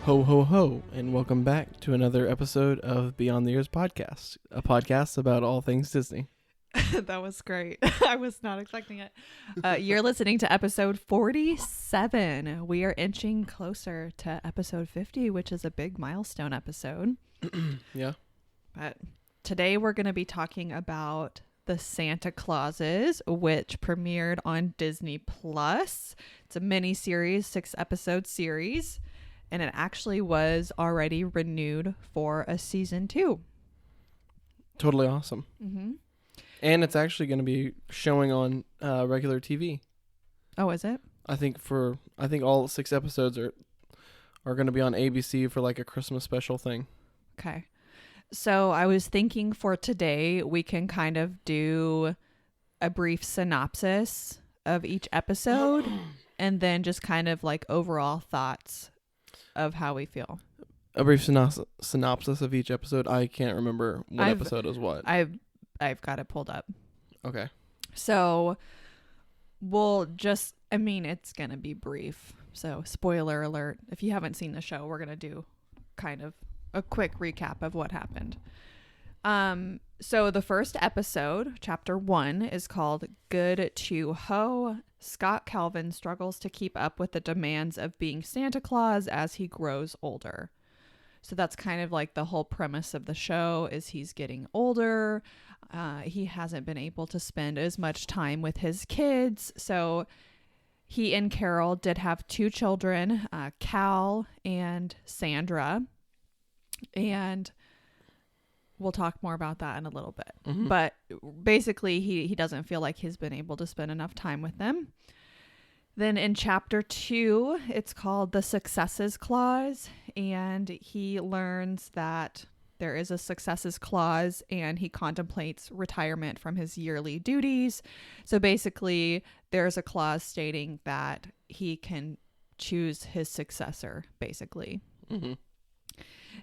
Ho, ho, ho, and welcome back to another episode of Beyond the Years podcast, a podcast about all things Disney. That was great. I was not expecting it. You're listening to episode 47. We are inching closer to episode 50, which is a big milestone episode. Yeah. But today we're going to be talking about the Santa Clauses, which premiered on Disney Plus. It's a mini series, 6-episode series, and it actually was already renewed for a season 2. Totally awesome. Mm-hmm. And it's actually going to be showing on regular TV. Oh, is it? I think all 6 episodes are going to be on ABC for like a Christmas special thing. Okay. So I was thinking for today, we can kind of do a brief synopsis of each episode and then just kind of like overall thoughts of how we feel. A brief synopsis of each episode. I can't remember what episode is what. I've got it pulled up. Okay. So we'll just, it's going to be brief. So spoiler alert. If you haven't seen the show, we're going to do kind of a quick recap of what happened. So the first episode, chapter 1, is called Good to Ho. Scott Calvin struggles to keep up with the demands of being Santa Claus as he grows older. So that's kind of like the whole premise of the show is he's getting older. He hasn't been able to spend as much time with his kids. So he and Carol did have 2 children, Cal and Sandra. And we'll talk more about that in a little bit. Mm-hmm. But basically, he doesn't feel like he's been able to spend enough time with them. Then in chapter 2, it's called The Successes Clause. And he learns that there is a successes clause and he contemplates retirement from his yearly duties. So basically, there's a clause stating that he can choose his successor, basically. Mm-hmm.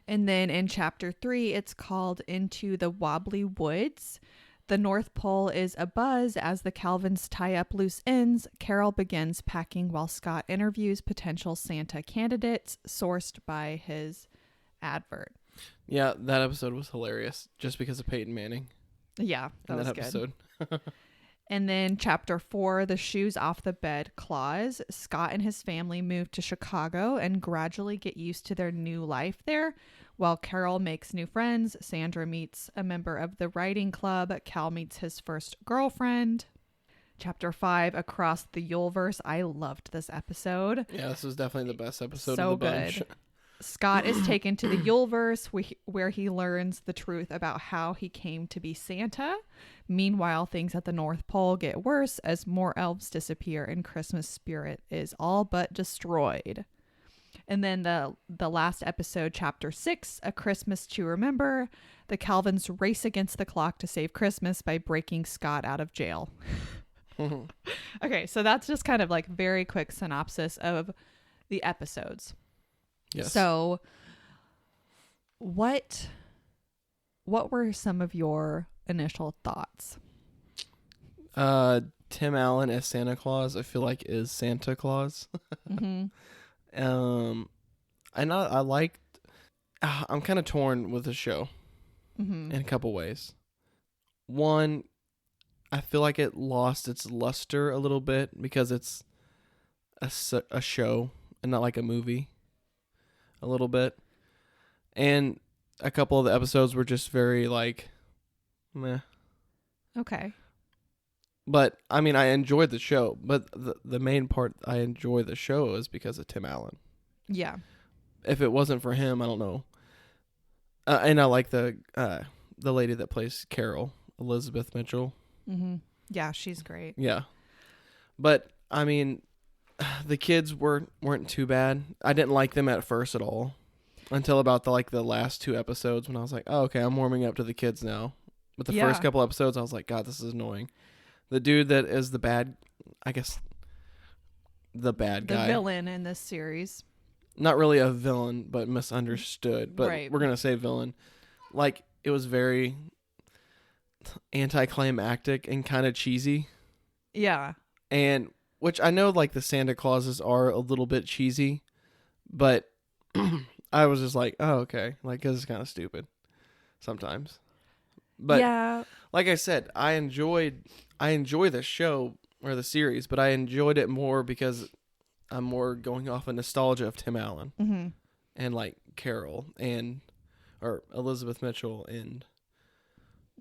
And then in chapter 3, it's called Into the Wobbly Woods. The North Pole is abuzz as the Calvins tie up loose ends. Carol begins packing while Scott interviews potential Santa candidates sourced by his advert. Yeah, that episode was hilarious just because of Peyton Manning. Yeah, that was episode. Good. And then chapter 4, the shoes off the bed clause. Scott and his family move to Chicago and gradually get used to their new life there. While Carol makes new friends, Sandra meets a member of the writing club. Cal meets his first girlfriend. Chapter 5, Across the Yuleverse. I loved this episode. Yeah, this was definitely the best episode so of the bunch. Good. Scott is taken to the Yuleverse where he learns the truth about how he came to be Santa. Meanwhile, things at the North Pole get worse as more elves disappear and Christmas spirit is all but destroyed. And then the last episode, chapter 6, A Christmas to Remember. The Calvins race against the clock to save Christmas by breaking Scott out of jail. Okay, so that's just kind of like very quick synopsis of the episodes. Yes. So what were some of your initial thoughts? Tim Allen as Santa Claus, I feel like is Santa Claus. Mm-hmm. I'm kind of torn with the show in a couple ways. One, I feel like it lost its luster a little bit because it's a show and not like a movie. A little bit. And a couple of the episodes were just very like meh. Okay. But I enjoyed the show, but the main part I enjoy the show is because of Tim Allen. Yeah. If it wasn't for him, I don't know. And I like the lady that plays Carol, Elizabeth Mitchell. Mm-hmm. Yeah, she's great. Yeah. But the kids weren't too bad. I didn't like them at first at all until about the last 2 episodes when I was like, oh, okay, I'm warming up to the kids now. But the first couple episodes, I was like, God, this is annoying. The dude that is the bad guy. The villain in this series. Not really a villain, but misunderstood. But right. We're going to say villain. Like, it was very anticlimactic and kind of cheesy. Yeah. And which I know like the Santa Clauses are a little bit cheesy, but I was just like, oh, okay. Like, 'cause it's kind of stupid sometimes. But yeah. like I said, I enjoy the show or the series, but I enjoyed it more because I'm more going off of nostalgia of Tim Allen Mm-hmm. and like Carol or Elizabeth Mitchell and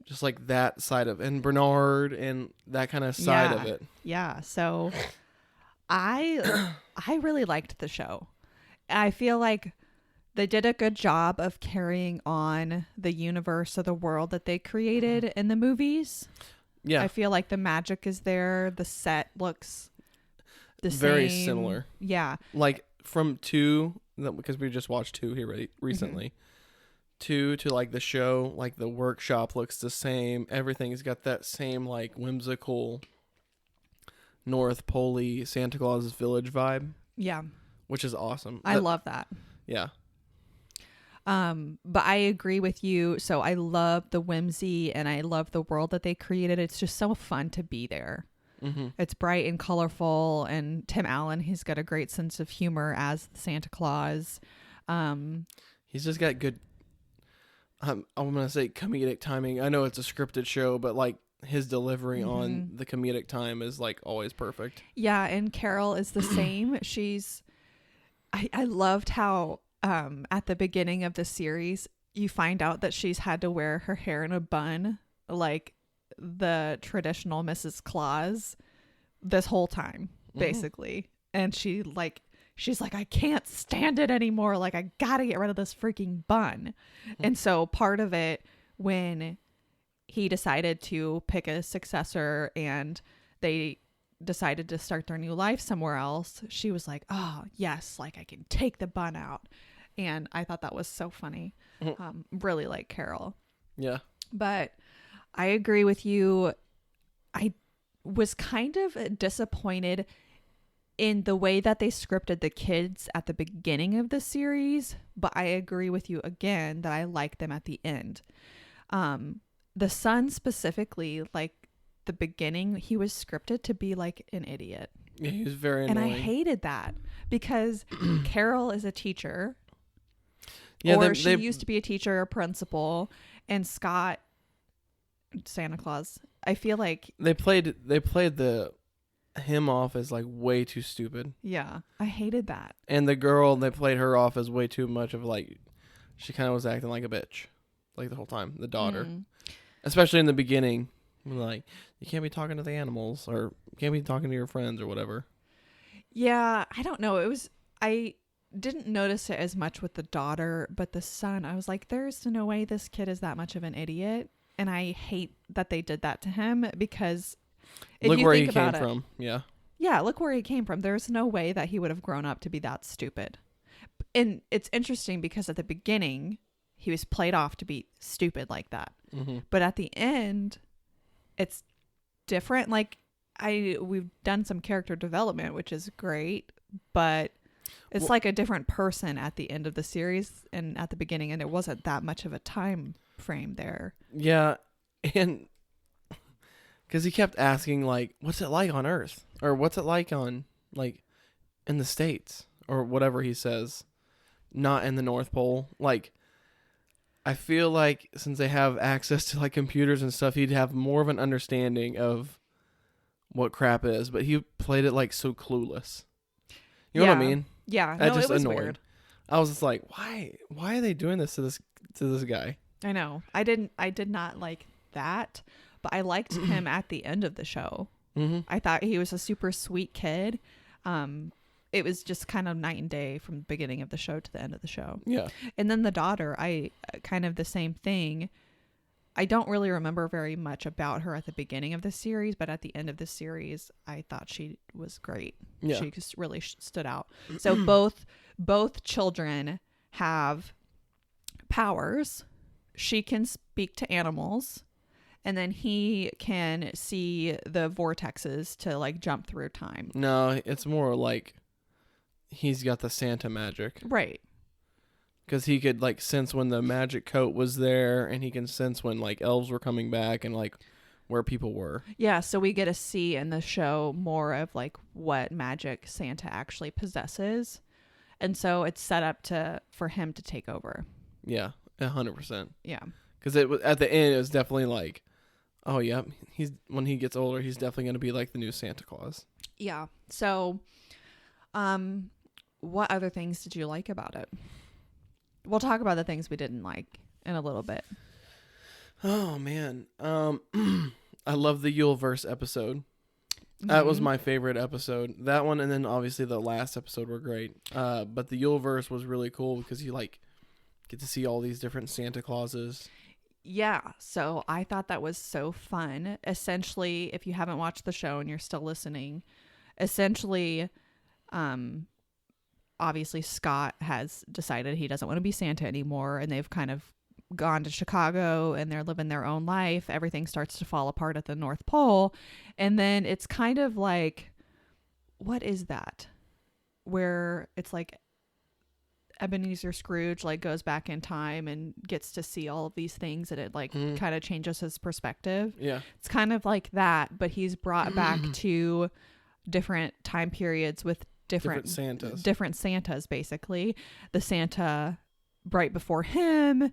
just like that side of and Bernard and that kind of side of it. Yeah. So I really liked the show. I feel like they did a good job of carrying on the universe or the world that they created in the movies. Yeah. I feel like the magic is there. The set looks the very same. similar. Yeah. Like from 2, because we just watched 2 here recently. 2 to like the show, like the workshop looks the same. Everything's got that same like whimsical North Pole Santa Claus Village vibe. Yeah. Which is awesome. I love that. Yeah. But I agree with you. So I love the whimsy and I love the world that they created. It's just so fun to be there. Mm-hmm. It's bright and colorful. And Tim Allen, he's got a great sense of humor as Santa Claus. He's just got good, I'm going to say comedic timing. I know it's a scripted show, but like his delivery on the comedic time is like always perfect. Yeah. And Carol is the same. I loved how at the beginning of the series, you find out that she's had to wear her hair in a bun, like the traditional Mrs. Claus, this whole time, basically. And she's like, I can't stand it anymore. Like, I gotta get rid of this freaking bun. And so part of it, when he decided to pick a successor and they decided to start their new life somewhere else, she was like, oh yes, like I can take the bun out. And I thought that was so funny. Really like Carol. Yeah. But I agree with you. I was kind of disappointed in the way that they scripted the kids at the beginning of the series. But I agree with you again that I like them at the end. The son specifically, like the beginning, he was scripted to be like an idiot. Yeah, he was very annoying. And I hated that because Carol is a teacher. Yeah, or she used to be a teacher or principal, and Scott, Santa Claus. I feel like they played him off as like way too stupid. Yeah, I hated that. And the girl, they played her off as way too much of like, she kind of was acting like a bitch, like the whole time. The daughter, especially in the beginning, like you can't be talking to the animals or you can't be talking to your friends or whatever. Yeah, I don't know. I didn't notice it as much with the daughter, but the son, I was like, there's no way this kid is that much of an idiot. And I hate that they did that to him because if look you where think he about came it, from. Yeah, look where he came from. There's no way that he would have grown up to be that stupid. And it's interesting because at the beginning, he was played off to be stupid like that. But at the end, it's different. Like we've done some character development, which is great, but it's like a different person at the end of the series and at the beginning, and there wasn't that much of a time frame there. Yeah, and because he kept asking like, what's it like on Earth? Or what's it like on, like, in the States? Or whatever he says. Not in the North Pole. Like, I feel like since they have access to like computers and stuff, he'd have more of an understanding of what crap is. But he played it like so clueless. You know what I mean? Yeah, That no, just it was annoyed. weird. I was just like, why are they doing this to this guy? I know. I did not like that, but I liked him at the end of the show. I thought he was a super sweet kid. It was just kind of night and day from the beginning of the show to the end of the show. Yeah. And then the daughter, I kind of the same thing. I don't really remember very much about her at the beginning of the series, but at the end of the series, I thought she was great. Yeah. She just really stood out. So both children have powers. She can speak to animals, and then he can see the vortexes to like jump through time. No, it's more like he's got the Santa magic. Right. Because he could like sense when the magic coat was there, and he can sense when like elves were coming back and like where people were. Yeah, so we get to see in the show more of like what magic Santa actually possesses. And so it's set up for him to take over. Yeah, 100%. Yeah. Because it was at the end, it was definitely like, oh yeah, when he gets older, he's definitely going to be like the new Santa Claus. Yeah. So, what other things did you like about it? We'll talk about the things we didn't like in a little bit. Oh man, I love the Yuleverse episode. That was my favorite episode. That one, and then obviously the last episode were great. But the Yuleverse was really cool because you like get to see all these different Santa Clauses. Yeah, so I thought that was so fun. Essentially, if you haven't watched the show and you're still listening, essentially, obviously Scott has decided he doesn't want to be Santa anymore, and they've kind of gone to Chicago and they're living their own life. Everything starts to fall apart at the North Pole, and then it's kind of like, what is that? Where it's like Ebenezer Scrooge like goes back in time and gets to see all of these things, and it like kind of changes his perspective. Yeah. It's kind of like that, but he's brought back to different time periods with different Santas, basically. The Santa right before him,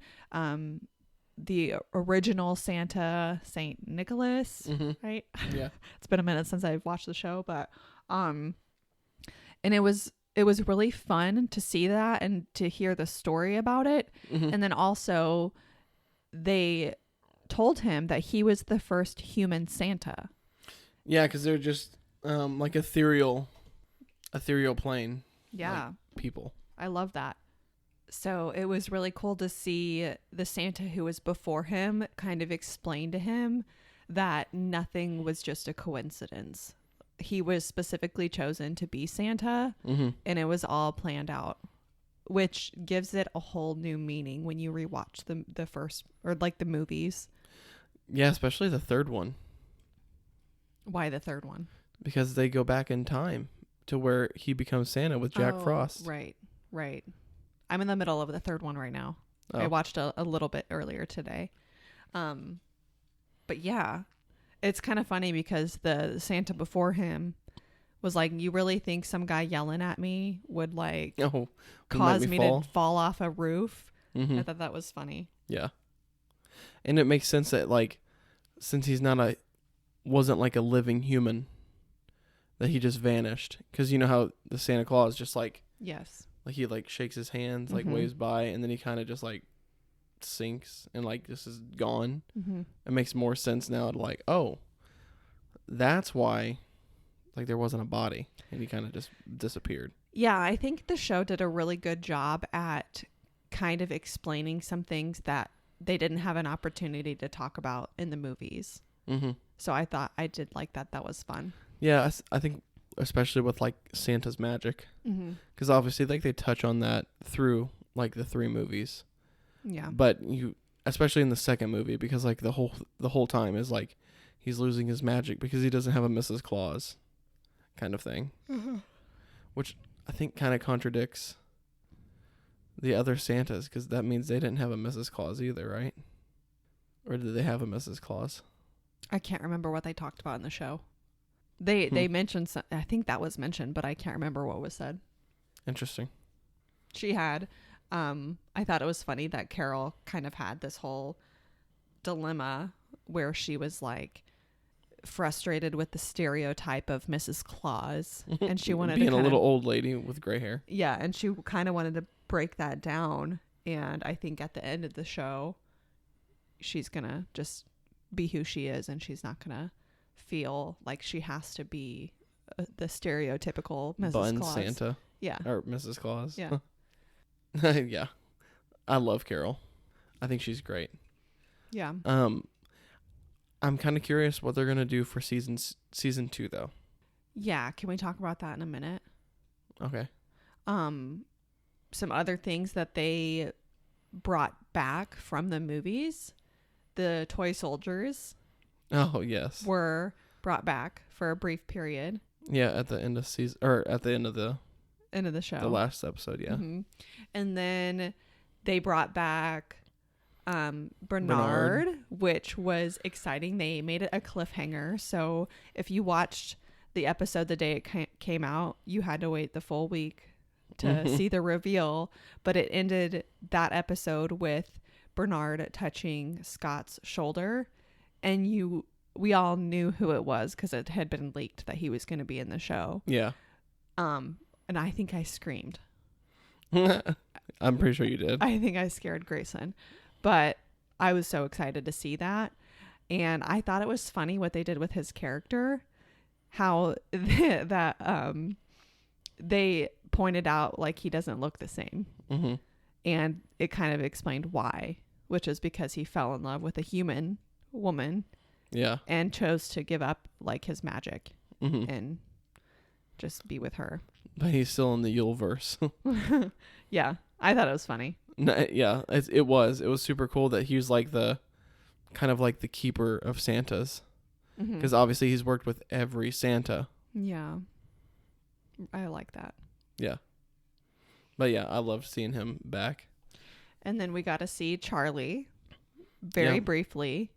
the original Santa, Saint Nicholas, right? Yeah. It's been a minute since I've watched the show, but and it was really fun to see that and to hear the story about it. And then also they told him that he was the first human Santa. Yeah, because they're just like ethereal plane. Yeah. Like people. I love that. So it was really cool to see the Santa who was before him kind of explain to him that nothing was just a coincidence. He was specifically chosen to be Santa, and it was all planned out, which gives it a whole new meaning when you rewatch the first, or like the movies. Yeah, especially the third one. Why the third one? Because they go back in time to where he becomes Santa with Jack Frost. Right. I'm in the middle of the third one right now. I watched a little bit earlier today. But yeah, it's kind of funny because the Santa before him was like, you really think some guy yelling at me would like cause me to fall off a roof? I thought that was funny. Yeah. And it makes sense that like, since he's wasn't like a living human, that he just vanished. Because you know how the Santa Claus just like, yes, like he like shakes his hands, like waves by, and then he kind of just like sinks and like this is gone. It makes more sense now to like, oh, that's why like there wasn't a body and he kind of just disappeared. Yeah, I think the show did a really good job at kind of explaining some things that they didn't have an opportunity to talk about in the movies. So I thought I did like that. That was fun. Yeah, I think especially with like Santa's magic, because obviously like they touch on that through like the 3 movies. Yeah, but you especially in the second movie, because like the whole time is like he's losing his magic because he doesn't have a Mrs. Claus kind of thing, which I think kind of contradicts the other Santas, because that means they didn't have a Mrs. Claus either, right? Or did they have a Mrs. Claus? I can't remember what they talked about in the show. They mentioned I think that was mentioned, but I can't remember what was said. Interesting. She had I thought it was funny that Carol kind of had this whole dilemma where she was like frustrated with the stereotype of Mrs. Claus, and she wanted being to a little old lady with gray hair. Yeah, and she kind of wanted to break that down, and I think at the end of the show she's gonna just be who she is, and she's not gonna feel like she has to be the stereotypical Mrs. Bun Claus. Santa. Yeah. Or Mrs. Claus. Yeah. Yeah. I love Carol. I think she's great. Yeah. I'm kind of curious what they're going to do for season 2 though. Yeah, can we talk about that in a minute? Okay. Some other things that they brought back from the movies, the toy soldiers. Oh, yes. Were brought back for a brief period. Yeah, at the end of season, or at the end of the show. The last episode, yeah. And then they brought back Bernard, which was exciting. They made it a cliffhanger. So if you watched the episode the day it came out, you had to wait the full week to see the reveal, but it ended that episode with Bernard touching Scott's shoulder, and we all knew who it was because it had been leaked that he was going to be in the show. Yeah. And I think I screamed. I'm pretty sure you did. I think I scared Grayson, but I was so excited to see that. And I thought it was funny what they did with his character, how they pointed out like he doesn't look the same. Mm-hmm. And it kind of explained why, which is because he fell in love with a human woman. Yeah. And chose to give up like his magic Mm-hmm. and just be with her. But he's still in the Yule verse. Yeah. I thought it was funny. No, yeah, it was super cool that he was like the kind of like the keeper of Santas, because obviously he's worked with every Santa. Yeah, I like that. Yeah, but yeah, I loved seeing him back. And then we got to see Charlie very briefly,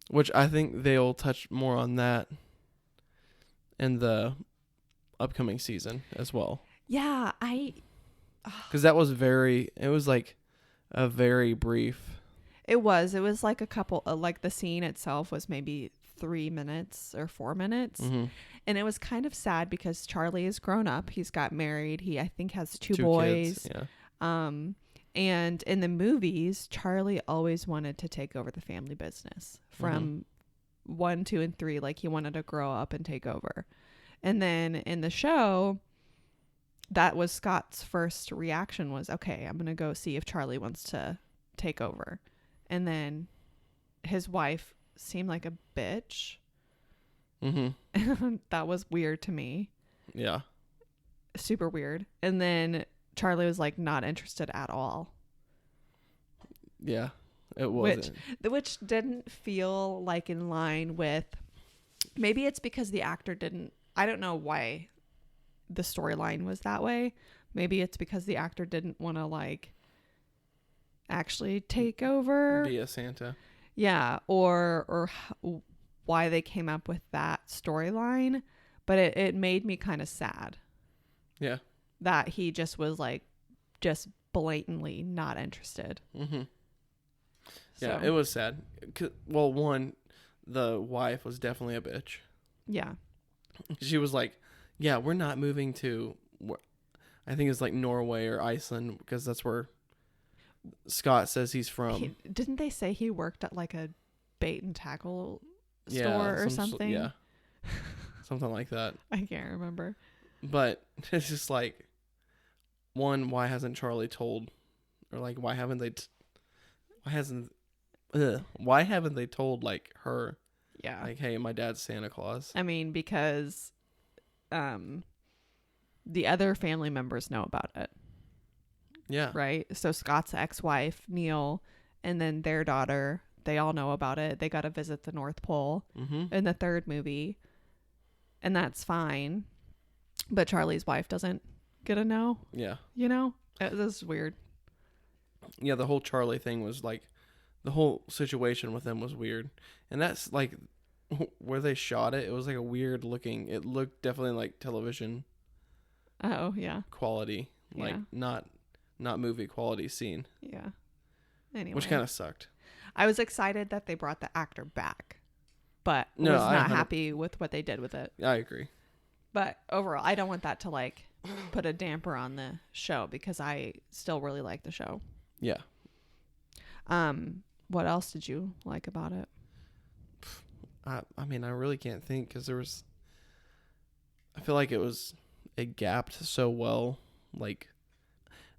which I think they'll touch more on that in the upcoming season as well. Yeah, because that was it was like a very brief. It was like a couple, like the scene itself was maybe 3 minutes or 4 minutes. Mm-hmm. And it was kind of sad because Charlie is grown up. He's got married. He, I think, has two boys. Kids, yeah. And in the movies, Charlie always wanted to take over the family business from 1, 2, and 3. Like he wanted to grow up and take over. And then in the show, that was Scott's first reaction was, okay, I'm going to go see if Charlie wants to take over. And then his wife seemed like a bitch. Mm-hmm. That was weird to me. Yeah. Super weird. And then Charlie was like not interested at all. Yeah, it wasn't. Which didn't feel like in line with, maybe it's because the actor didn't, I don't know why the storyline was that way. Maybe it's because the actor didn't want to like actually take over, be a Santa. Yeah, or why they came up with that storyline, but it made me kind of sad. Yeah, that he just was like just blatantly not interested. Mm-hmm. So, yeah, it was sad. Well, one, the wife was definitely a bitch. Yeah, she was like, yeah, we're not moving to, I think it's like Norway or Iceland, because that's where Scott says he's from. Didn't they say he worked at like a bait and tackle store or something? Yeah. Something like that. I can't remember. But it's just like, one, why hasn't Charlie told, or like, why haven't they told like her? Yeah. Like, hey, my dad's Santa Claus. I mean, because the other family members know about it. Yeah. Right? So Scott's ex-wife, Neil, and then their daughter, they all know about it. They got to visit the North Pole in the third movie. And that's fine. But Charlie's wife doesn't get to know. Yeah. You know? This is weird. Yeah, the whole Charlie thing was like, the whole situation with them was weird. And that's like, where they shot it, it was like a weird looking, it looked definitely like television. Oh, yeah. Quality. Like, not movie quality scene. Yeah. Anyway. Which kind of sucked. I was excited that they brought the actor back, but was not happy with what they did with it. I agree. But overall, I don't want that to like put a damper on the show because I still really like the show. Yeah. What else did you like about it? I mean, I really can't think because I feel like it gapped so well. Like,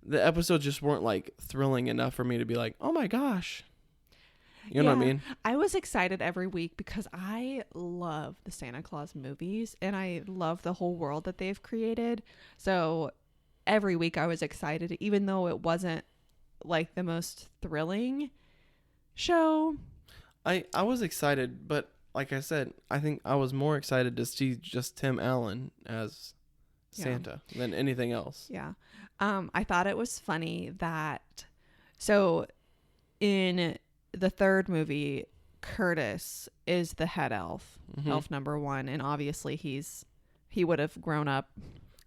the episodes just weren't like thrilling enough for me to be like, oh my gosh. You know what I mean? I was excited every week because I love the Santa Claus movies and I love the whole world that they've created. So every week I was excited, even though it wasn't like the most thrilling show. I was excited, but like I said, I think I was more excited to see just Tim Allen as Santa than anything else. Yeah. I thought it was funny that, so in the third movie, Curtis is the head elf, elf number 1. And obviously he would have grown up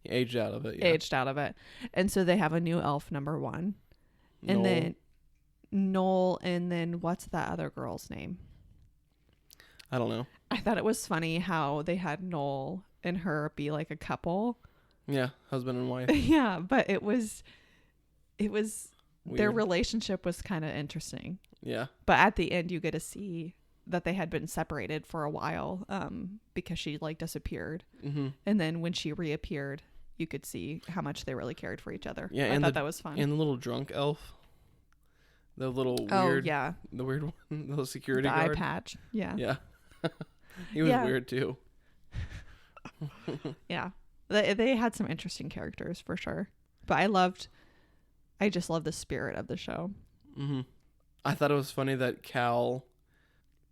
He aged out of it. Yeah. Aged out of it. And so they have a new elf, number one. And then Noel, and then what's that other girl's name? I don't know. I thought it was funny how they had Noel and her be like a couple. Yeah, husband and wife. Yeah, but it was Weird. their relationship was kind of interesting. Yeah. But at the end, you get to see that they had been separated for a while because she like disappeared. Mm-hmm. And then when she reappeared, you could see how much they really cared for each other. Yeah, I thought that was fun. And the little drunk elf. The little weird. Oh, yeah. The weird one. The little security the guard. eye patch. Yeah. Yeah. He was weird too. Yeah. They had some interesting characters for sure. But I just love the spirit of the show. Mm-hmm. I thought it was funny that Cal,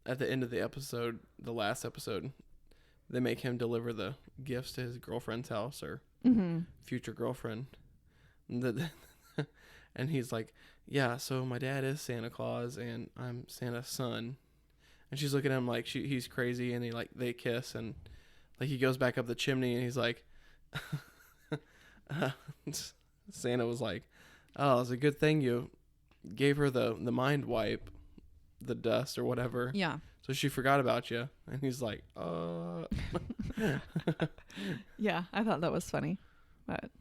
at the end of the episode, the last episode, they make him deliver the gifts to his girlfriend's house or future girlfriend. And he's like, yeah, so my dad is Santa Claus and I'm Santa's son. And she's looking at him like he's crazy, and they kiss, and like he goes back up the chimney and he's like, Santa was like, oh, it's a good thing you gave her the mind wipe, the dust or whatever. Yeah. So she forgot about you. And he's like, Yeah, I thought that was funny. But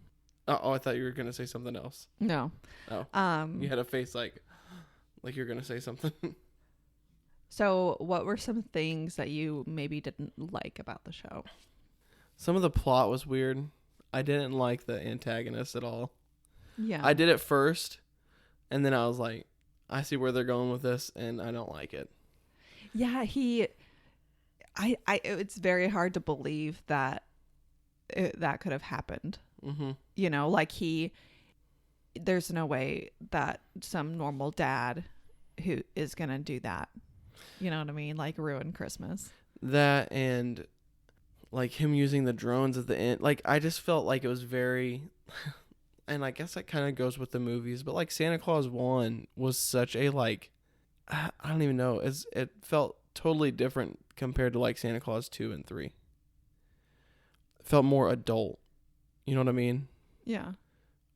oh, I thought you were going to say something else. no. Oh. You had a face like you're going to say something. So what were some things that you maybe didn't like about the show? Some of the plot was weird. I didn't like the antagonist at all. Yeah. I did at first, and then I was like, I see where they're going with this, and I don't like it. Yeah, it's very hard to believe that that could have happened. Mm-hmm. You know, like there's no way that some normal dad who is going to do that. You know what I mean? Like ruin Christmas. That and like him using the drones at the end. Like I just felt like it was very, and I guess that kind of goes with the movies, but like Santa Claus 1 was such a like, I don't even know. It felt totally different compared to like Santa Claus 2 and 3. It felt more adult. You know what I mean? Yeah.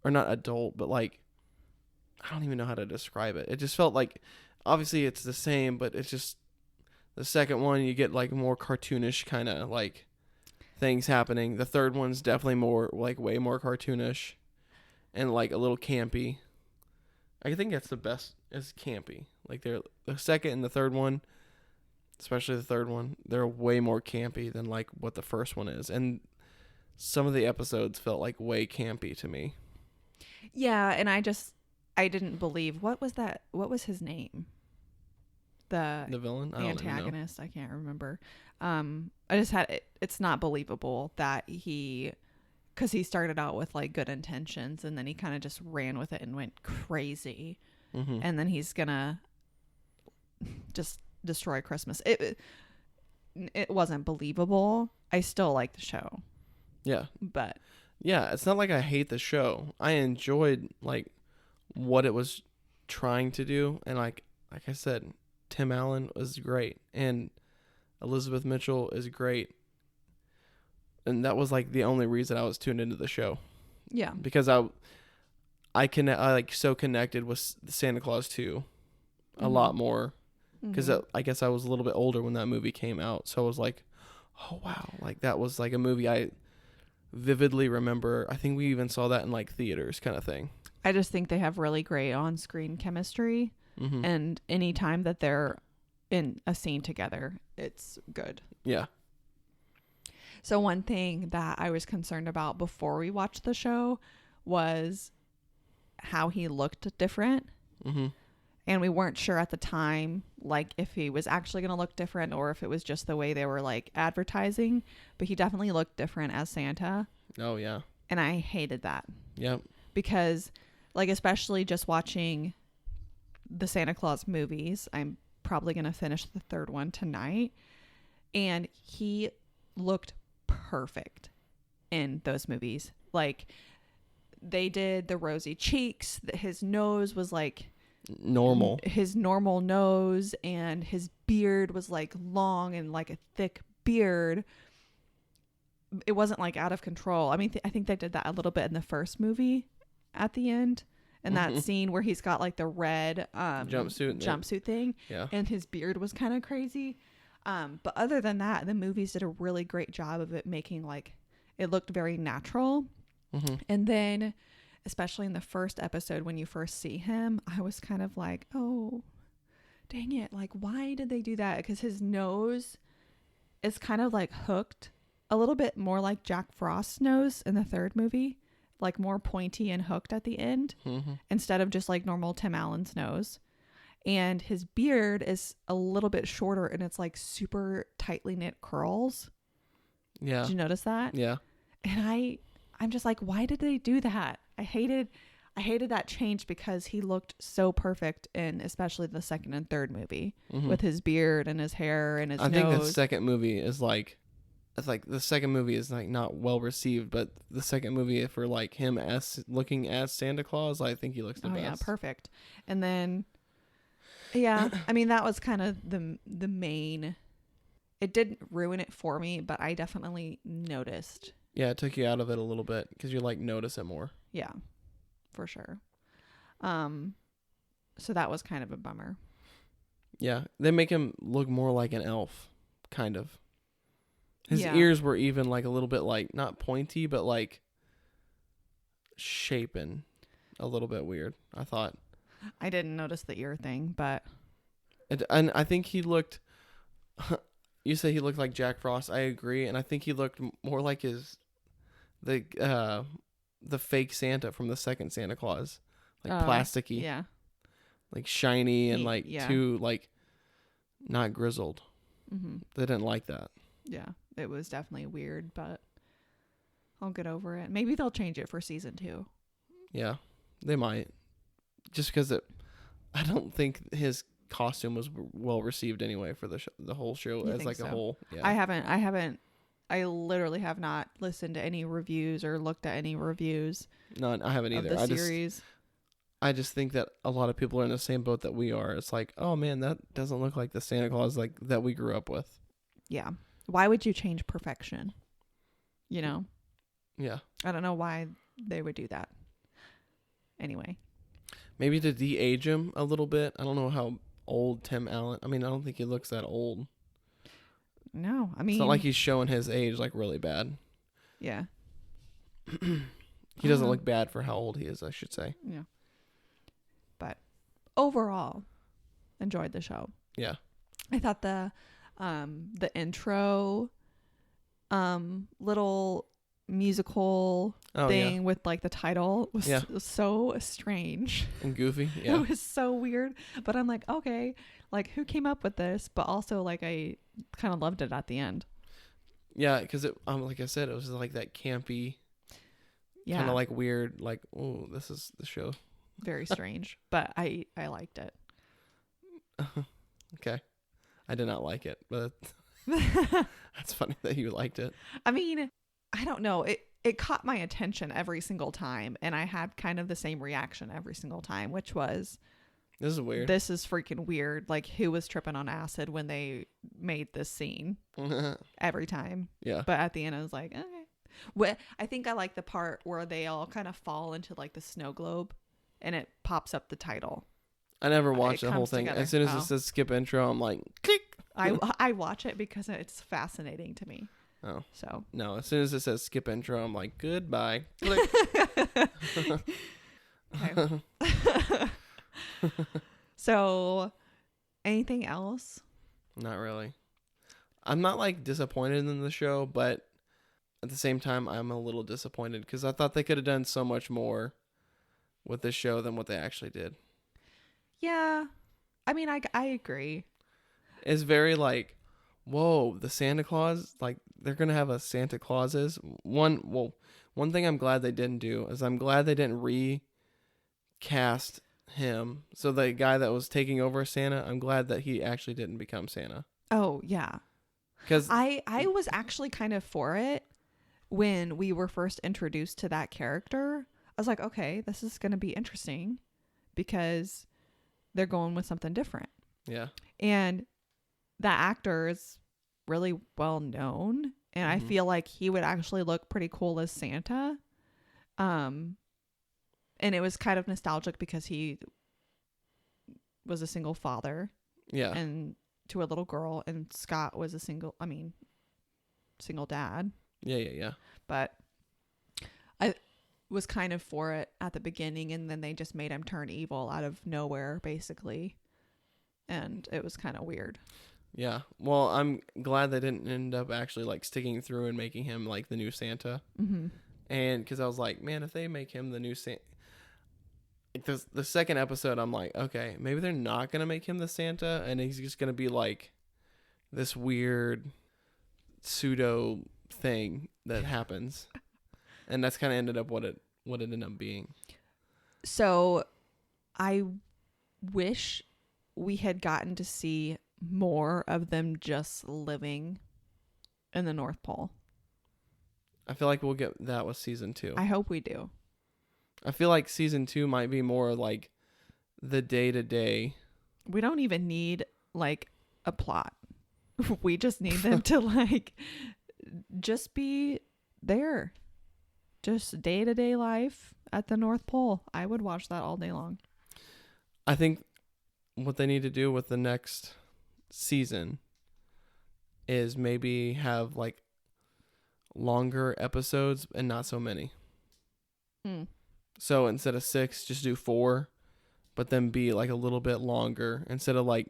Or not adult, but like, I don't even know how to describe it. It just felt like, obviously it's the same, but it's just the second one you get like more cartoonish kind of like things happening. The third one's definitely more like way more cartoonish and like a little campy. I think that's the best, is campy. Like the second and the third one, especially the third one, they're way more campy than like what the first one is. And some of the episodes felt like way campy to me. Yeah, and I didn't believe, what was his name? The villain? the antagonist. I can't remember. I just had it's not believable that because he started out with like good intentions and then he kind of just ran with it and went crazy. Mm-hmm. And then he's gonna just destroy Christmas. It wasn't believable. I still like the show. Yeah. But yeah, it's not like I hate the show. I enjoyed like what it was trying to do, and like I said, Tim Allen was great and Elizabeth Mitchell is great. And that was like the only reason I was tuned into the show. Yeah. Because I like so connected with Santa Claus 2 a lot more. Because I guess I was a little bit older when that movie came out. So I was like, oh, wow. Like that was like a movie I vividly remember. I think we even saw that in like theaters kind of thing. I just think they have really great on-screen chemistry. Mm-hmm. And any time that they're in a scene together, it's good. Yeah. So one thing that I was concerned about before we watched the show was how he looked different. Mm-hmm. And we weren't sure at the time, like, if he was actually going to look different or if it was just the way they were, like, advertising. But he definitely looked different as Santa. Oh, yeah. And I hated that. Yep. Because, like, especially just watching the Santa Claus movies, I'm probably going to finish the third one tonight. And he looked perfect in those movies. Like, they did the rosy cheeks. His nose was, like... normal. His normal nose, and his beard was like long and like a thick beard. it wasn't like out of control. I mean, I think they did that a little bit in the first movie at the end. And that scene where he's got like the red jumpsuit thing. Yeah. And his beard was kind of crazy. But other than that, the movies did a really great job of it making like it looked very natural. Mm-hmm. And then, especially in the first episode, when you first see him, I was kind of like, oh, dang it. Like, why did they do that? Because his nose is kind of like hooked a little bit more like Jack Frost's nose in the third movie. Like more pointy and hooked at the end instead of just like normal Tim Allen's nose. And his beard is a little bit shorter and it's like super tightly knit curls. Yeah. Did you notice that? Yeah. And I'm just like, why did they do that? I hated that change because he looked so perfect in especially the second and third movie with his beard and his hair and his nose. I think the second movie is like, it's like the second movie is like not well received, but the second movie for like him as looking as Santa Claus, I think he looks the best. Yeah, perfect. And then, yeah, I mean that was kind of the main. It didn't ruin it for me, but I definitely noticed. Yeah, it took you out of it a little bit because you like notice it more. Yeah, for sure. So that was kind of a bummer. Yeah, they make him look more like an elf, kind of. His ears were even like a little bit like not pointy, but like shapen a little bit weird. I thought. I didn't notice the ear thing, but. And I think he looked. You say he looked like Jack Frost. I agree, and I think he looked more like the fake Santa from the second Santa Claus, like plasticky. Yeah. Like shiny and like too like not grizzled. Mm-hmm. They didn't like that. Yeah. It was definitely weird, but I'll get over it. Maybe they'll change it for season 2. Yeah, they might. Just because I don't think his costume was well received anyway for the whole show as like a whole. Yeah. I literally have not listened to any reviews or looked at any reviews. No, I haven't either. Of the series. I just think that a lot of people are in the same boat that we are. It's like, oh man, that doesn't look like the Santa Claus like that we grew up with. Yeah. Why would you change perfection? You know? Yeah. I don't know why they would do that. Anyway. Maybe to de-age him a little bit. I don't know how old Tim Allen. I mean, I don't think he looks that old. No, I mean. It's not like he's showing his age like really bad. Yeah. He doesn't look bad for how old he is, I should say. Yeah. But overall, enjoyed the show. Yeah. I thought the intro little musical thing with like the title was so strange and goofy. Yeah. It was so weird, but I'm like, okay, like who came up with this? But also like I kind of loved it at the end. Yeah, because it like I said, it was like that campy, kind of like weird, like, oh, this is the show. Very strange, but I liked it. Okay. I did not like it, but that's funny that you liked it. I mean, I don't know. It caught my attention every single time, and I had kind of the same reaction every single time, which was, this is weird. This is freaking weird. Like, who was tripping on acid when they made this scene? Every time. Yeah. But at the end, I was like, okay. Well, I think I like the part where they all kind of fall into like the snow globe, and it pops up the title. I never watched the whole thing. Together. As soon as it says skip intro, I'm like, click. I watch it because it's fascinating to me. Oh. So. No, as soon as it says skip intro, I'm like, goodbye. Click. So, anything else? Not really. I'm not like disappointed in the show, but at the same time, I'm a little disappointed because I thought they could have done so much more with this show than what they actually did. Yeah. I mean, I agree. It's very like, whoa, the Santa Claus, like they're going to have a Santa Clauses. One thing I'm glad they didn't do is I'm glad they didn't recast him. So the guy that was taking over Santa, I'm glad that he actually didn't become Santa. Oh, yeah. Because I was actually kind of for it when we were first introduced to that character. I was like, okay, this is going to be interesting because they're going with something different. Yeah. And that actor is really well known And I feel like he would actually look pretty cool as Santa. And it was kind of nostalgic because he was a single father. Yeah. And to a little girl, and Scott was a single dad. Yeah. But I was kind of for it at the beginning, and then they just made him turn evil out of nowhere, basically. And it was kind of weird. Yeah. Well, I'm glad they didn't end up actually like sticking through and making him like the new Santa. Mm-hmm. And because I was like, man, if they make him the new Santa, like the second episode, I'm like, okay, maybe they're not gonna make him the Santa, and he's just gonna be like this weird pseudo thing that happens, and that's kind of ended up what it ended up being. So, I wish we had gotten to see more of them just living in the North Pole. I feel like we'll get that with season 2. I hope we do. I feel like season 2 might be more like the day-to-day. We don't even need like a plot. We just need them to like just be there. Just day-to-day life at the North Pole. I would watch that all day long. I think what they need to do with the next season is maybe have like longer episodes and not so many. So instead of 6, just do 4, but then be like a little bit longer instead of like,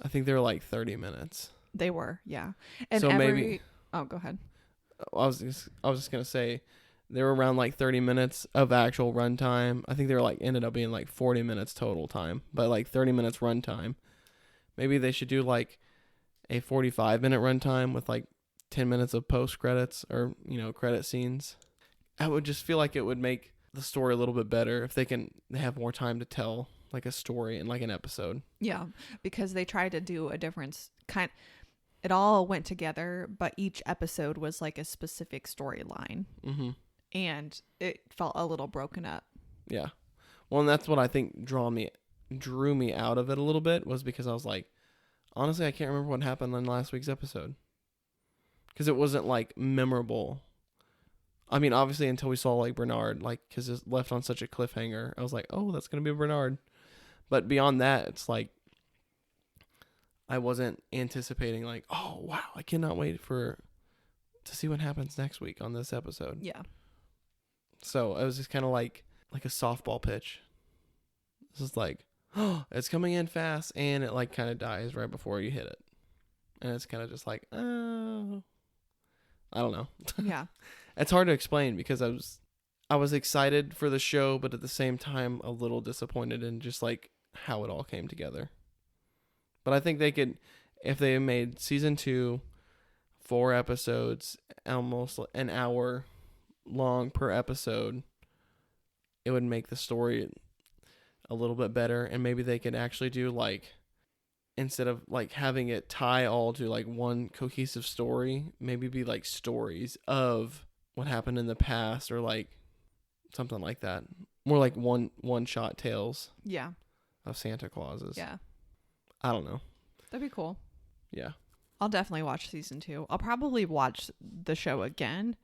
I think they were like 30 minutes. They were, yeah. And so maybe. Oh, go ahead. I was just gonna say they were around like 30 minutes of actual runtime. I think they were like ended up being like 40 minutes total time, but like 30 minutes runtime. Maybe they should do like a 45-minute runtime with like 10 minutes of post credits or credit scenes. I would just feel like it would make the story a little bit better if they have more time to tell like a story in like an episode. Yeah, because they tried to do a different kind. It all went together, but each episode was like a specific storyline. Mm-hmm. And it felt a little broken up. Yeah. Well, and that's what I think drew me out of it a little bit, was because I was like, honestly, I can't remember what happened in last week's episode. Because it wasn't like memorable. I mean, obviously until we saw like Bernard, like, because it's left on such a cliffhanger, I was like, oh, that's going to be Bernard. But beyond that, it's like, I wasn't anticipating like, oh, wow, I cannot wait to see what happens next week on this episode. Yeah. So it was just kind of like a softball pitch. This is like, oh, it's coming in fast, and it like kind of dies right before you hit it. And it's kind of just like, oh, I don't know. Yeah. It's hard to explain because I was excited for the show, but at the same time a little disappointed in just like how it all came together. But I think they could, if they made season 2, 4 episodes, almost an hour long per episode, it would make the story a little bit better. And maybe they could actually do like, instead of like having it tie all to like one cohesive story, maybe be like stories of what happened in the past, or like something like that. More like one shot tales. Yeah. Of Santa Clauses. Yeah. I don't know. That'd be cool. Yeah. I'll definitely watch season 2. I'll probably watch the show again,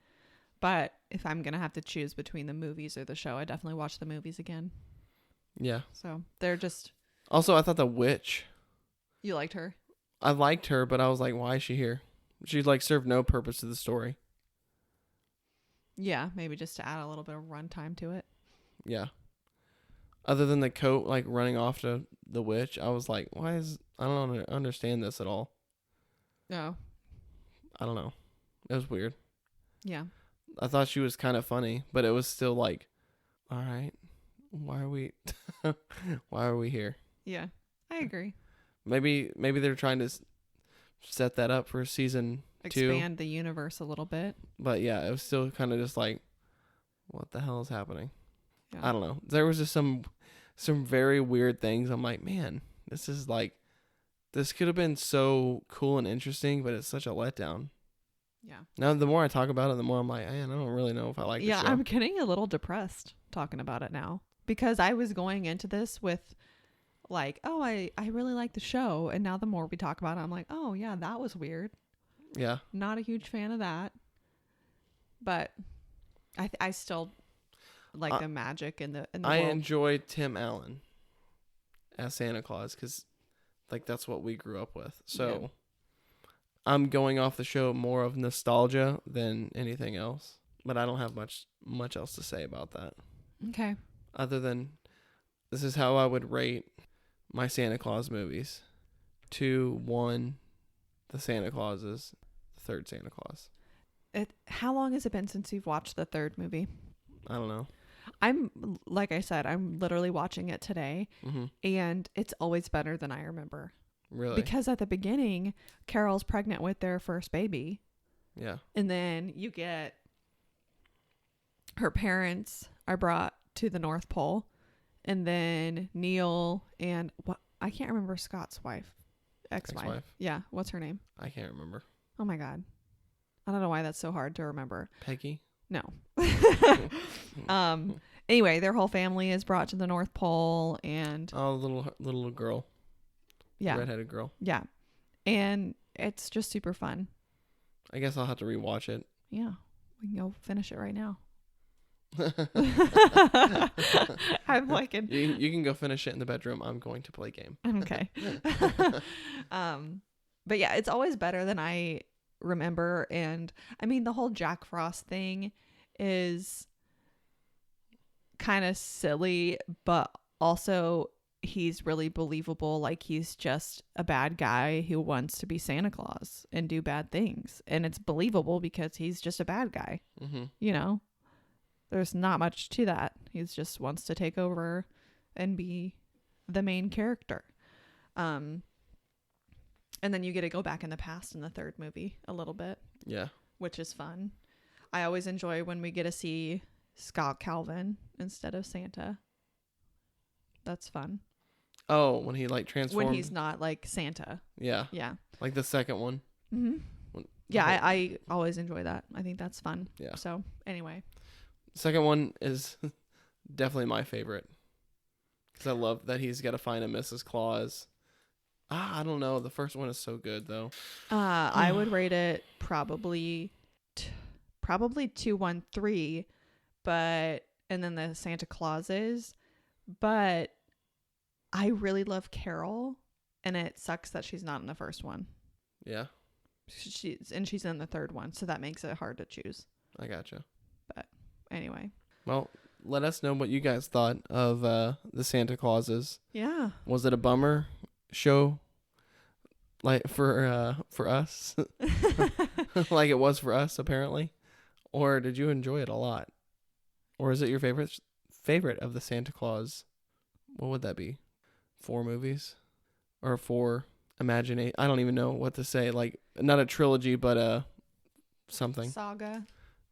but if I'm going to have to choose between the movies or the show, I definitely watch the movies again. Yeah. So they're just... Also, I thought the witch... You liked her? I liked her, but I was like, why is she here? She like served no purpose to the story. Yeah, maybe just to add a little bit of runtime to it. Yeah. Other than the coat like running off to the witch, I was like, I don't understand this at all. No. I don't know. It was weird. Yeah. I thought she was kind of funny, but it was still like, all right, why are we here? Yeah, I agree. Maybe they're trying to set that up for season 2. Expand the universe a little bit. But yeah, it was still kind of just like, what the hell is happening? Yeah. I don't know. There was just some very weird things. I'm like, man, this could have been so cool and interesting, but it's such a letdown. Yeah. Now, the more I talk about it, the more I'm like, man, I don't really know if I like this show. I'm getting a little depressed talking about it now, because I was going into this with like, oh, I really like the show. And now the more we talk about it, I'm like, oh, yeah, that was weird. Yeah. Not a huge fan of that. But I still like the magic in the I world. enjoy Tim Allen as Santa Claus because, like, that's what we grew up with. So Yeah. I'm going off the show more of nostalgia than anything else. But I don't have much else to say about that. Okay. Other than this is how I would rate my Santa Claus movies. 2, 1, the Santa Clauses, the third Santa Claus. How long has it been since you've watched the third movie? I don't know. Like I said, I'm literally watching it today, and it's always better than I remember. Really? Because at the beginning, Carol's pregnant with their first baby. Yeah. And then you get her parents are brought to the North Pole, and then Neil and what I can't remember Scott's ex-wife. Yeah, what's her name? I can't remember. Oh my God. I don't know why that's so hard to remember. Peggy? No. Anyway, their whole family is brought to the North Pole, and little girl. Yeah. Redheaded girl. Yeah. And it's just super fun. I guess I'll have to rewatch it. Yeah. We can go finish it right now. I'm like you can go finish it in the bedroom. I'm going to play game. Okay. But yeah, it's always better than I remember. And I mean, the whole Jack Frost thing is kind of silly, but also he's really believable. Like, he's just a bad guy who wants to be Santa Claus and do bad things, and it's believable because he's just a bad guy. You know, there's not much to that. He's just wants to take over and be the main character. And then you get to go back in the past in the third movie a little bit. Yeah. Which is fun. I always enjoy when we get to see Scott Calvin instead of Santa. That's fun. Oh, when he like transformed. When he's not like Santa. Yeah. Yeah. Like the second one. Yeah, I always enjoy that. I think that's fun. Yeah. So anyway. Second one is definitely my favorite. Because I love that he's got to find a Mrs. Claus. I don't know. The first one is so good, though. I would rate it probably 2-1-3, but and then the Santa Clauses, but I really love Carol, and it sucks that she's not in the first one. Yeah, she's in the third one, so that makes it hard to choose. I gotcha. But anyway, well, let us know what you guys thought of the Santa Clauses. Yeah, was it a bummer show like for us like it was for us apparently, or did you enjoy it a lot, or is it your favorite of the Santa Claus? What would that be? 4 movies or 4 imagination? I don't even know what to say. Like, not a trilogy, but something saga.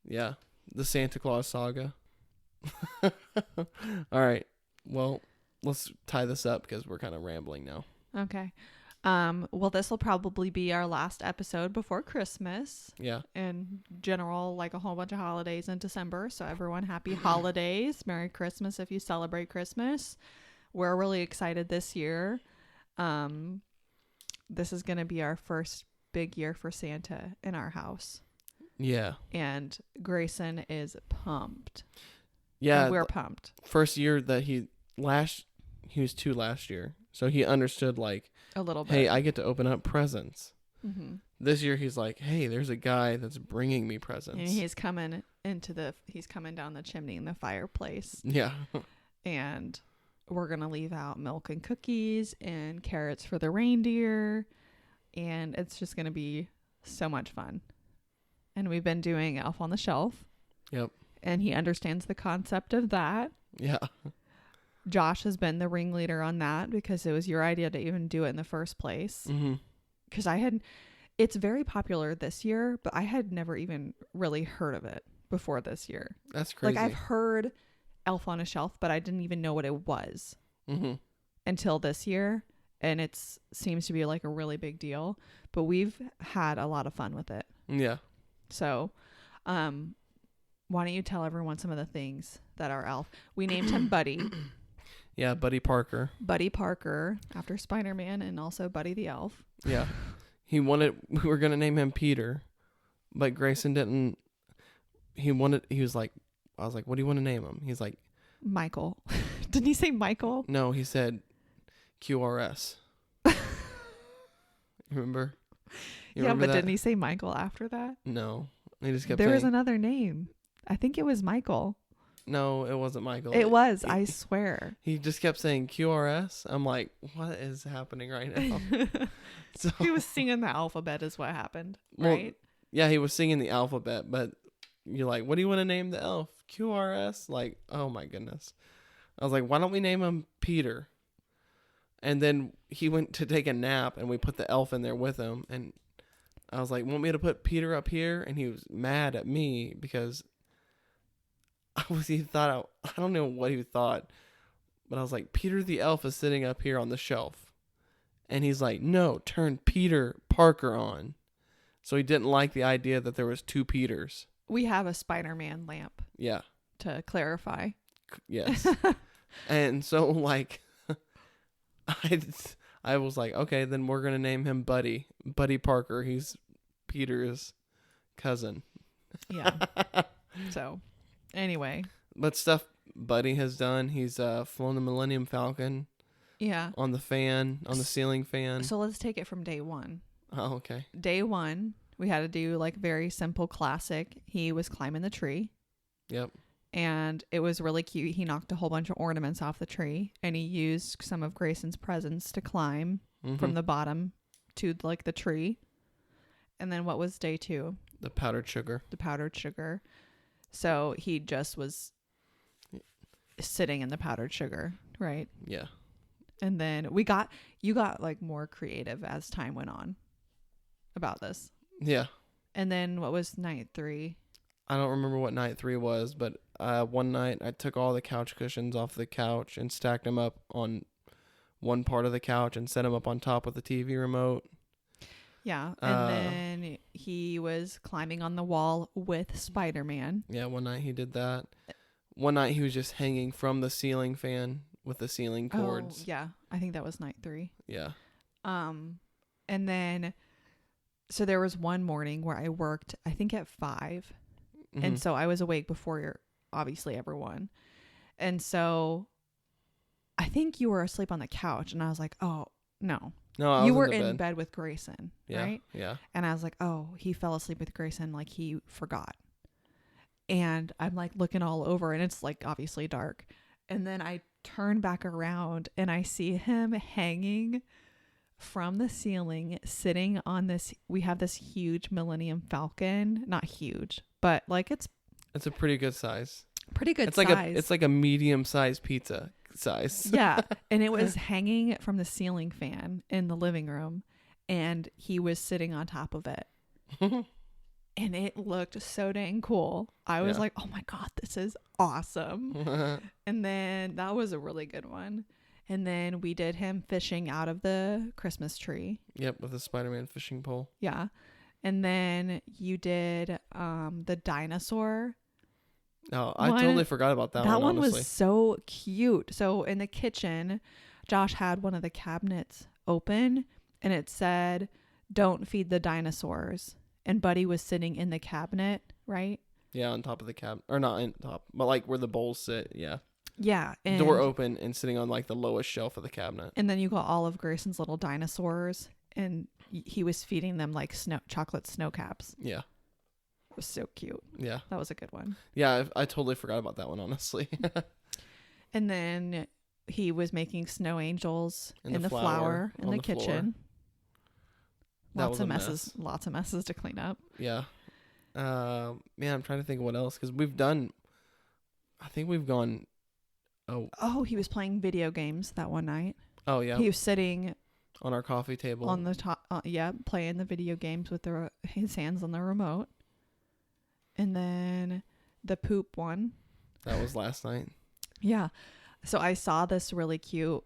Yeah, the Santa Claus saga. All right, well, let's tie this up because we're kind of rambling now. Okay. Well, this will probably be our last episode before Christmas. Yeah. In general, like a whole bunch of holidays in December. So everyone, happy holidays. Merry Christmas if you celebrate Christmas. We're really excited this year. This is going to be our first big year for Santa in our house. Yeah. And Grayson is pumped. Yeah. And we're pumped. First year that he was 2 last year. So he understood, like, a little bit. Hey, I get to open up presents. This year he's like, hey, there's a guy that's bringing me presents. And he's coming down the chimney in the fireplace. Yeah. And we're going to leave out milk and cookies and carrots for the reindeer. And it's just going to be so much fun. And we've been doing Elf on the Shelf. Yep. And he understands the concept of that. Yeah. Josh has been the ringleader on that because it was your idea to even do it in the first place. Because it's very popular this year, but I had never even really heard of it before this year. That's crazy. Like, I've heard Elf on a Shelf, but I didn't even know what it was until this year. And it seems to be like a really big deal, but we've had a lot of fun with it. Yeah. So, why don't you tell everyone some of the things that our elf, we named him Buddy. Yeah, Buddy Parker. Buddy Parker, after Spider-Man, and also Buddy the Elf. Yeah. we were gonna name him Peter, but Grayson didn't. He was like, I was like, what do you want to name him? He's like, Michael. Didn't he say Michael? no, he said QRS. Remember? But didn't he say Michael after that? No, he just kept. There saying, was another name. I think it was Michael. No, it wasn't Michael. It was. I swear. He just kept saying QRS. I'm like, what is happening right now? So he was singing the alphabet is what happened, right? Yeah, he was singing the alphabet, but you're like, what do you want to name the elf? QRS? Like, oh my goodness. I was like, why don't we name him Peter? And then he went to take a nap, and we put the elf in there with him. And I was like, want me to put Peter up here? And he was mad at me because I don't know what he thought, but I was like, Peter the elf is sitting up here on the shelf. And he's like, no, turn Peter Parker on. So he didn't like the idea that there was two Peters. We have a Spider-Man lamp. Yeah. To clarify. Yes. And so like, I was like, okay, then we're going to name him Buddy Parker. He's Peter's cousin. Yeah. So anyway. But stuff Buddy has done. He's flown the Millennium Falcon. Yeah. On the ceiling fan. So let's take it from day one. Oh, okay. Day one, we had to do like very simple classic. He was climbing the tree. Yep. And it was really cute. He knocked a whole bunch of ornaments off the tree, and he used some of Grayson's presents to climb from the bottom to like the tree. And then what was day two? The powdered sugar. So he just was sitting in the powdered sugar, right? Yeah. And then you got like more creative as time went on about this. Yeah. And then what was night 3? I don't remember what night 3 was, but one night I took all the couch cushions off the couch and stacked them up on one part of the couch and set them up on top of the TV remote. Yeah. And then he was climbing on the wall with Spider-Man. Yeah, one night he did that. One night he was just hanging from the ceiling fan with the ceiling cords. Oh, yeah. I think that was night 3. Yeah. And then, so there was one morning where I worked, I think at 5. Mm-hmm. And so I was awake before obviously everyone. And so I think you were asleep on the couch, and I was like, oh, no. No, you were in bed with Grayson, yeah, right? Yeah. And I was like, oh, he fell asleep with Grayson, like he forgot. And I'm like looking all over, and it's like obviously dark. And then I turn back around and I see him hanging from the ceiling, sitting on this. We have this huge Millennium Falcon, not huge, but like it's a pretty good size. Pretty good it's size. It's like a medium-sized pizza size. Yeah. And it was hanging from the ceiling fan in the living room, and he was sitting on top of it. And it looked so dang cool. I was like, oh my God, this is awesome. And then that was a really good one. And then we did him fishing out of the Christmas tree. Yep, with a Spider-Man fishing pole. Yeah. And then you did the dinosaur. Oh, I totally forgot about that one. That one honestly. was so cute. So in the kitchen, Josh had one of the cabinets open, and it said, "Don't feed the dinosaurs." And Buddy was sitting in the cabinet, right? Yeah, on top of the cabinet. Or not on top, but like where the bowls sit. Yeah. Yeah. And door open and sitting on like the lowest shelf of the cabinet. And then you got all of Grayson's little dinosaurs, and he was feeding them like chocolate snow caps. Yeah. It was so cute. Yeah. That was a good one. Yeah, I totally forgot about that one, honestly. And then he was making snow angels in the flour in the kitchen. Lots of messes. Lots of messes to clean up. Yeah. Man, I'm trying to think of what else, because I think we've gone. Oh, he was playing video games that one night. Oh, yeah. He was sitting on our coffee table on the top. Playing the video games with his hands on the remote. And then the poop one. That was last night. Yeah. So I saw this really cute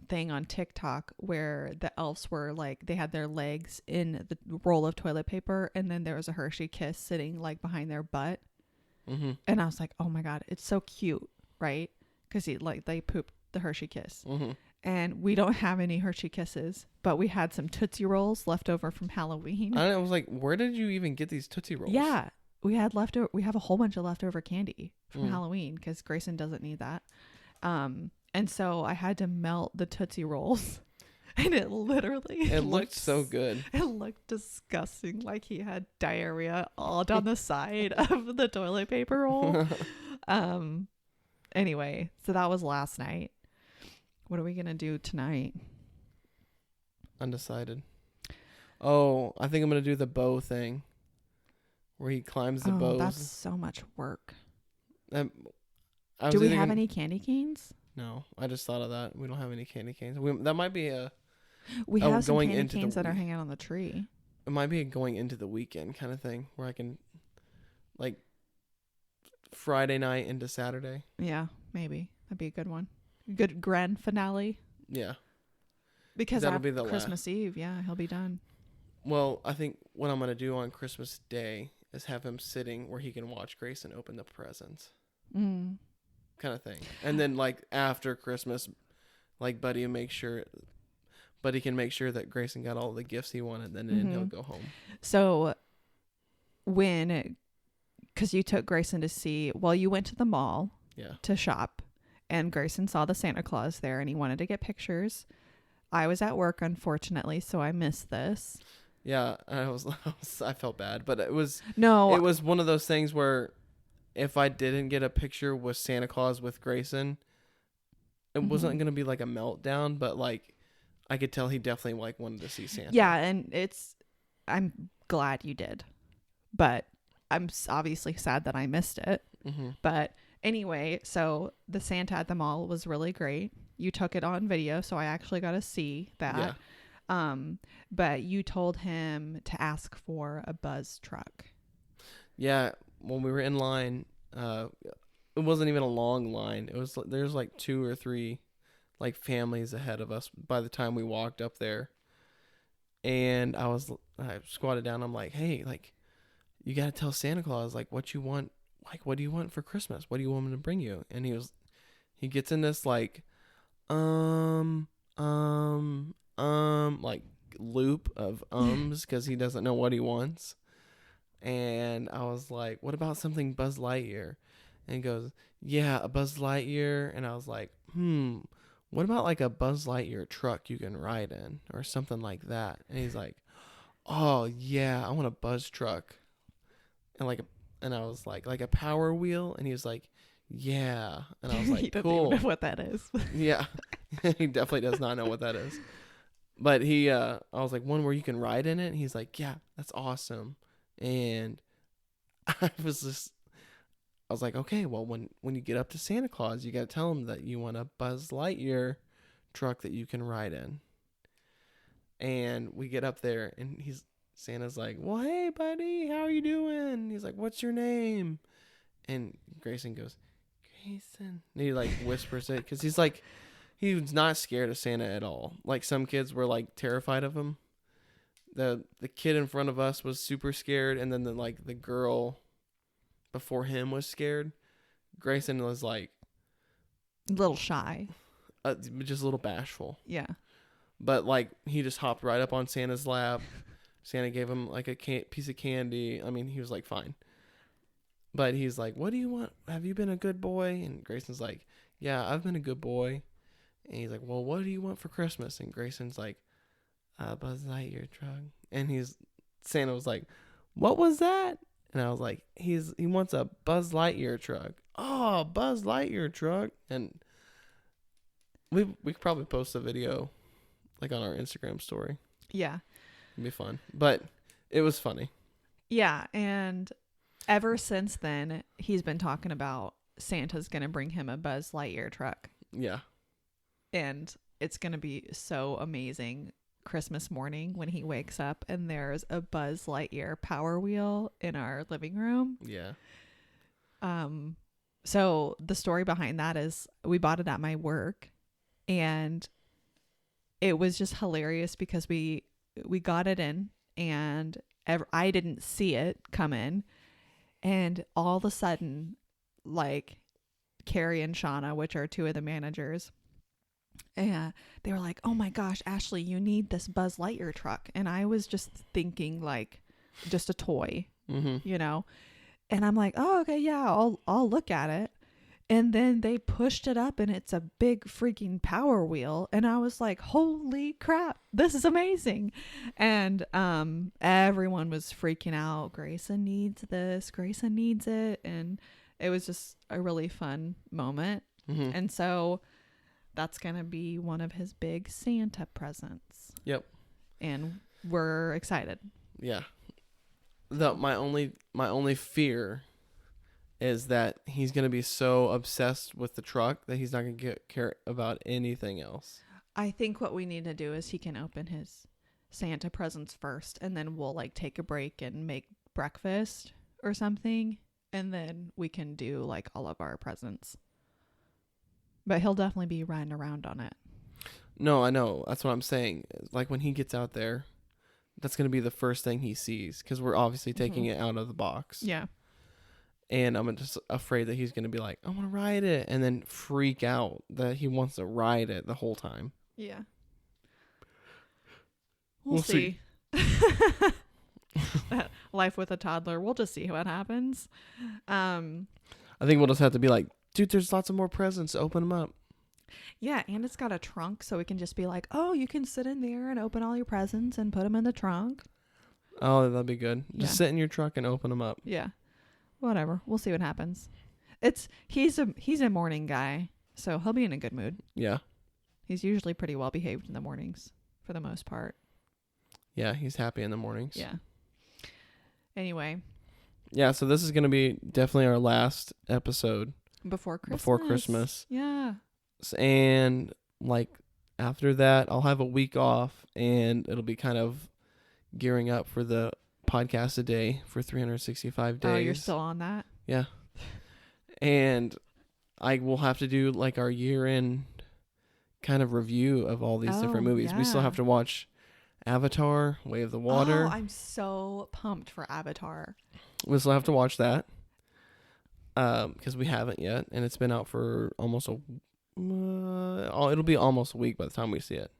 thing on TikTok where the elves were like, they had their legs in the roll of toilet paper, and then there was a Hershey Kiss sitting like behind their butt. Mm-hmm. And I was like, oh my God, it's so cute, right? Because they pooped the Hershey Kiss. Mm-hmm. and we don't have any Hershey Kisses, but we had some Tootsie Rolls left over from Halloween. I was like, where did you even get these Tootsie Rolls? Yeah, we had leftover. We have a whole bunch of leftover candy from Halloween because Grayson doesn't need that. And so I had to melt the Tootsie Rolls, and it looked so good. It looked disgusting, like he had diarrhea all down the side of the toilet paper roll. Anyway, so that was last night. What are we gonna do tonight? Undecided. Oh, I think I'm gonna do the bow thing, where he climbs the bows. That's so much work. Do we have any candy canes? No, I just thought of that. We don't have any candy canes. That might be We have some going candy into canes that are hanging on the tree. It might be a going into the weekend kind of thing, where I can, like, Friday night into Saturday. Yeah, maybe that'd be a good one. Good grand finale. Yeah, because that'll be the Christmas Eve. Yeah, he'll be done. Well, I think what I'm gonna do on Christmas Day is have him sitting where he can watch Grayson open the presents, kind of thing. And then, like, after Christmas, like, Buddy can make sure that Grayson got all the gifts he wanted, and then he'll go home. So because you took Grayson to see, you went to the mall to shop, and Grayson saw the Santa Claus there, and he wanted to get pictures. I was at work, unfortunately, so I missed this. Yeah, I felt bad, but it was one of those things where if I didn't get a picture with Santa Claus with Grayson, it wasn't going to be like a meltdown, but like I could tell he definitely like wanted to see Santa. Yeah, and I'm glad you did, but I'm obviously sad that I missed it. But anyway, so the Santa at the mall was really great. You took it on video, so I actually got to see that. Yeah. But you told him to ask for a Buzz truck. Yeah, when we were in line, it wasn't even a long line. It was there's like 2 or 3 like families ahead of us by the time we walked up there. And I squatted down. I'm like, hey, like, you got to tell Santa Claus, like, what you want. Like, what do you want for Christmas? What do you want me to bring you? And he gets in this like, like loop of because he doesn't know what he wants. And I was like, what about something Buzz Lightyear? And he goes, yeah, a Buzz Lightyear. And I was like, what about like a Buzz Lightyear truck you can ride in or something like that? And he's like, oh yeah, I want a Buzz truck. And I was like a Power Wheel. And he was like, yeah. And I was like, he doesn't cool. even know what that is. Yeah. He definitely does not know what that is. But I was like, one where you can ride in it. And he's like, yeah, that's awesome. And I was like, okay, well, when you get up to Santa Claus, you got to tell him that you want a Buzz Lightyear truck that you can ride in. And we get up there, and Santa's like, well, hey, buddy, how are you doing? He's like, what's your name? And Grayson goes, Grayson. And he like whispers it because he's not scared of Santa at all. Like some kids were like terrified of him. The kid in front of us was super scared, and then the girl before him was scared. Grayson was like a little shy, just a little bashful. Yeah, but like he just hopped right up on Santa's lap. Santa gave him like a piece of candy. I mean, he was like fine. But he's like, "What do you want? Have you been a good boy?" And Grayson's like, "Yeah, I've been a good boy." And he's like, "Well, what do you want for Christmas?" And Grayson's like, Buzz Lightyear truck. And Santa was like, "What was that?" And I was like, he wants a Buzz Lightyear truck. Oh, Buzz Lightyear truck. And we could probably post a video like on our Instagram story. Yeah. It'd be fun. But it was funny. Yeah, and ever since then, he's been talking about Santa's going to bring him a Buzz Lightyear truck. Yeah. And it's going to be so amazing Christmas morning when he wakes up and there's a Buzz Lightyear Power Wheel in our living room. Yeah. So the story behind that is we bought it at my work, and it was just hilarious because we got it in, and I didn't see it come in, and all of a sudden, like, Carrie and Shauna, which are 2 of the managers, And they were like, oh my gosh, Ashley, you need this Buzz Lightyear truck. And I was just thinking like just a toy, you know? And I'm like, oh, okay, yeah, I'll look at it. And then they pushed it up and it's a big freaking Power Wheel. And I was like, holy crap, this is amazing. And everyone was freaking out. Grayson needs this. Grayson needs it. And it was just a really fun moment. And so that's going to be one of his big Santa presents. Yep. And we're excited. Yeah. My only fear is that he's going to be so obsessed with the truck that he's not going to care about anything else. I think what we need to do is he can open his Santa presents first, and then we'll like take a break and make breakfast or something, and then we can do like all of our presents. But he'll definitely be riding around on it. No, I know. That's what I'm saying. Like when he gets out there, that's going to be the first thing he sees because we're obviously taking it out of the box. Yeah. And I'm just afraid that he's going to be like, I want to ride it. And then freak out that he wants to ride it the whole time. Yeah. We'll see. Life with a toddler. We'll just see what happens. I think we'll just have to be like, dude, there's lots of more presents. Open them up. Yeah, and it's got a trunk, so we can just be like, oh, you can sit in there and open all your presents and put them in the trunk. Oh, that'd be good. Just sit in your truck and open them up. Yeah. Whatever. We'll see what happens. He's a morning guy, so he'll be in a good mood. Yeah. He's usually pretty well behaved in the mornings for the most part. Yeah, he's happy in the mornings. Yeah. Anyway. Yeah, so this is going to be definitely our last episode. Before Christmas. Yeah. And like after that, I'll have a week off and it'll be kind of gearing up for the podcast a day for 365 days. Oh, you're still on that? Yeah. And I will have to do like our year-end kind of review of all these different movies. Yeah. We still have to watch Avatar, Way of the Water. Oh, I'm so pumped for Avatar. We still have to watch that. Because we haven't yet, and it's been out for almost it'll be almost a week by the time we see it,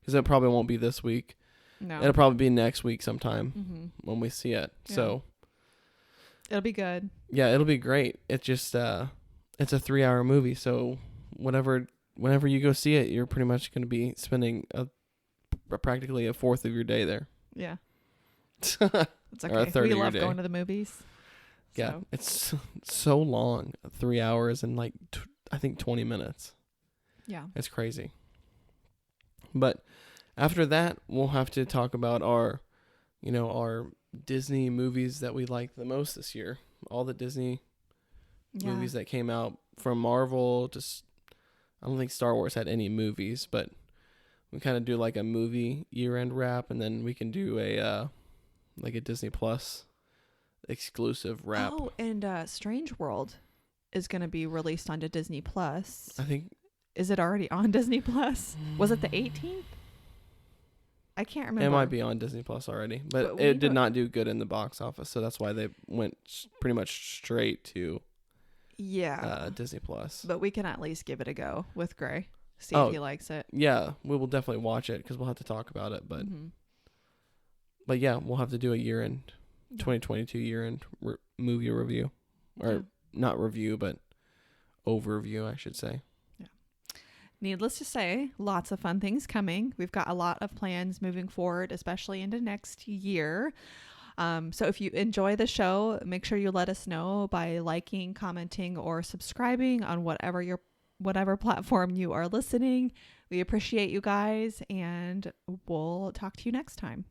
because it probably won't be this week. No, it'll probably be next week sometime when we see it. Yeah. So it'll be good. Yeah, it'll be great. It's just it's a 3-hour movie, so whenever you go see it, you're pretty much going to be spending practically a fourth of your day there. Yeah, it's okay. Or a third we of your love day. Going to the movies. Yeah, so. It's so long, 3 hours and like I think 20 minutes. Yeah, it's crazy. But after that, we'll have to talk about our Disney movies that we liked the most this year. All the Disney movies that came out from Marvel. Just I don't think Star Wars had any movies, but we kind of do like a movie year-end wrap, and then we can do a Disney Plus exclusive wrap. Oh, and Strange World is going to be released onto Disney Plus. I think. Is it already on Disney Plus? Was it the 18th? I can't remember. It might be on Disney Plus already, but it did not do good in the box office, so that's why they went pretty much straight to Disney Plus. But we can at least give it a go with Gray. See if he likes it. Yeah, we will definitely watch it because we'll have to talk about it. But yeah, we'll have to do a year-end 2022 year-end movie review, or not review, but overview, I should say. Yeah. Needless to say, lots of fun things coming. We've got a lot of plans moving forward, especially into next year. So if you enjoy the show, make sure you let us know by liking, commenting, or subscribing on whatever platform you are listening. We appreciate you guys, and we'll talk to you next time.